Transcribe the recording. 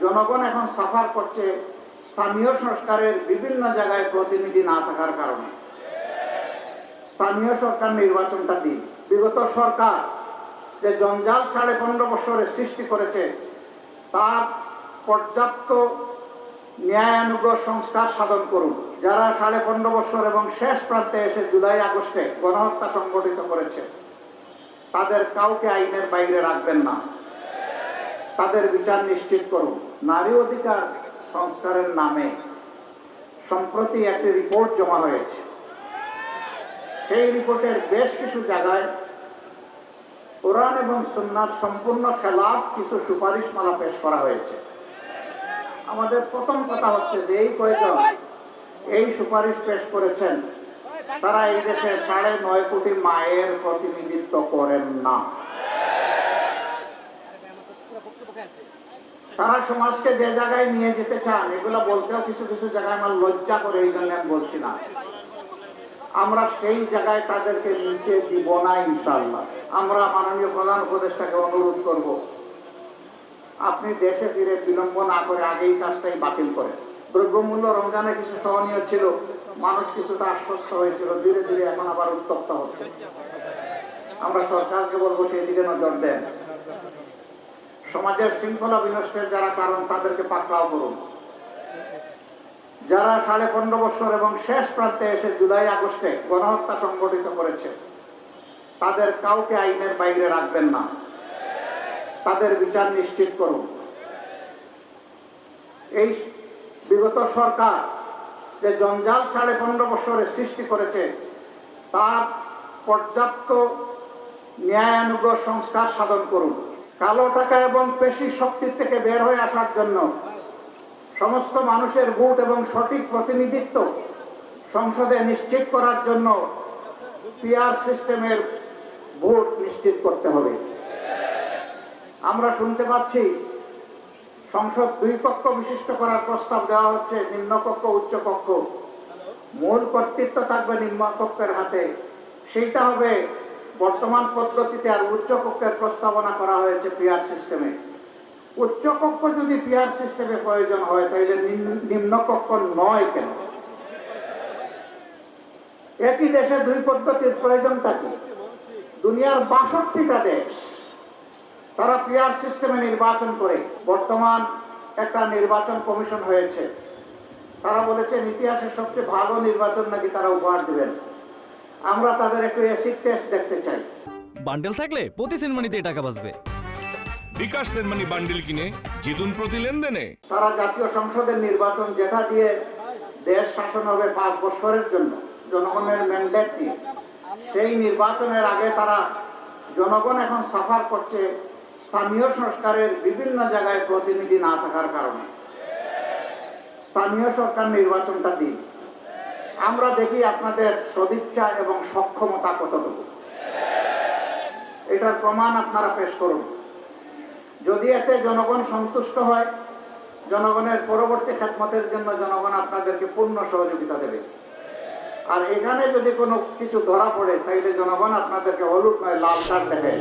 জনগণ এখন সাফার করছে স্থানীয় সরকারের বিভিন্ন জায়গায় প্রতিনিধি না থাকার কারণে। স্থানীয় সরকার নির্বাচনটা দিন। বিগত সরকার যে জঞ্জাল 15.5 বছরে সৃষ্টি করেছে তার পর্যাপ্ত ন্যায়ানুগ সংস্কার সাধন করুন। যারা 15.5 বছর এবং শেষ প্রান্তে এসে জুলাই আগস্টে গণহত্যা সংগঠিত করেছে তাদের কাউকে আইনের বাইরে রাখবেন না, তাদের বিচার নিশ্চিত করুন। নারী অধিকার সংস্কারের নামে সম্প্রতি একটি রিপোর্ট জমা হয়েছে। সেই রিপোর্টের বেশ কিছু জায়গায় কোরআন এবং সুন্নাহর সম্পূর্ণ খেলাফ কিছু সুপারিশমালা পেশ করা হয়েছে। আমাদের প্রথম কথা হচ্ছে যে এই কয়েকজন এই সুপারিশ পেশ করেছেন তারা এই দেশের 9.5 কোটি মায়ের প্রতিনিধিত্ব করেন না। তারা সমাজকে যে জায়গায় নিয়ে যেতে চান এগুলো বলতেও কিছু কিছু জায়গায় আমার লজ্জা করে, এই জন্য আমি বলছি না। আমরা সেই জায়গায় তাদেরকে নিচে দিব না ইনশাআল্লাহ। আমরা মাননীয় প্রধান উপদেষ্টাকে অনুরোধ করব, আপনি দেশে ফিরে বিলম্ব না করে আগেই কাজটাই বাতিল করেন। দ্রব্যমূল্য রমজানে কিছু সহনীয় ছিল, মানুষ কিছুটা আশ্বস্ত হয়েছিল, ধীরে ধীরে এখন আবার উত্তপ্ত হচ্ছে। আমরা সরকারকে বলবো সেই দিকে নজর দেন। সমাজের শৃঙ্খলা বিনষ্টের যারা কারণ তাদেরকে পাকড়াও করুন। যারা 15.5 বছর এবং শেষ প্রান্তে এসে জুলাই আগস্টে গণহত্যা সংগঠিত করেছে তাদের কাউকে আইনের বাইরে রাখবেন না, তাদের বিচার নিশ্চিত করুন। এই বিগত সরকার যে জঞ্জাল 15.5 বছরে সৃষ্টি করেছে তার পর্যাপ্ত ন্যায়ানুগ সংস্কার সাধন করুন। কালো টাকা এবং পেশি শক্তি থেকে বের হয়ে আসার জন্য সমস্ত মানুষের ভোট এবং সঠিক প্রতিনিধিত্ব সংসদে নিশ্চিত করার জন্য পিআর সিস্টেমের ভোট নিশ্চিত করতে হবে। আমরা শুনতে পাচ্ছি সংসদ 2 কক্ষ বিশিষ্ট করার প্রস্তাব দেওয়া হচ্ছে, নিম্ন কক্ষ উচ্চ কক্ষ। মূল কর্তৃত্ব থাকবে নিম্ন কক্ষের হাতে, সেইটা হবে বর্তমান পদ্ধতিতে। আর উচ্চ কক্ষের প্রস্তাবনা করা হয়েছে পিআর সিস্টেমে। উচ্চ কক্ষ যদি পিআর সিস্টেমে প্রয়োজন হয় তাহলে নিম্ন কক্ষ নয় কেন? একই দেশে 2 পদ্ধতির প্রয়োজনটা কি? দুনিয়ার 62টা দেশ তারা পিআর সিস্টেমে নির্বাচন করে। বর্তমান একটা নির্বাচন কমিশন হয়েছে, তারা বলেছেন ইতিহাসের সবচেয়ে ভালো নির্বাচন নাকি তারা উপহার দিবেন। আমরা তাদের একটু অ্যাসিড টেস্ট দেখতে চাই। বান্ডেল থাকলে প্রতি সেনমানিতে টাকা বাঁচবে। বিকাশ সেনমানি বান্ডেল কিনে জিতুন প্রতি লেনদেনে। তারা জাতীয় সংসদের নির্বাচন যেটা দিয়ে দেশ শাসন হবে 5 বছরের জন্য জনগণের ম্যান্ডেট নিয়ে, সেই নির্বাচনের আগে তারা জনগণ এখন সাফার করছে স্থানীয় সরকারের বিভিন্ন জায়গায় প্রতিনিধি না থাকার কারণে। স্থানীয় সরকার নির্বাচনটা দিন। আমরা দেখি আপনাদের সদিচ্ছা এবং সক্ষমতা কতটুকু, এটার প্রমাণ আপনারা পেশ করুন। যদি এতে জনগণ সন্তুষ্ট হয়, জনগণের পরবর্তী খেদমতের জন্য জনগণ আপনাদেরকে পূর্ণ সহযোগিতা দেবে। আর এখানে যদি কোনো কিছু ধরা পড়ে তাইলে জনগণ আপনাদেরকে হলুদ নয় লাল কার্ড দেবে।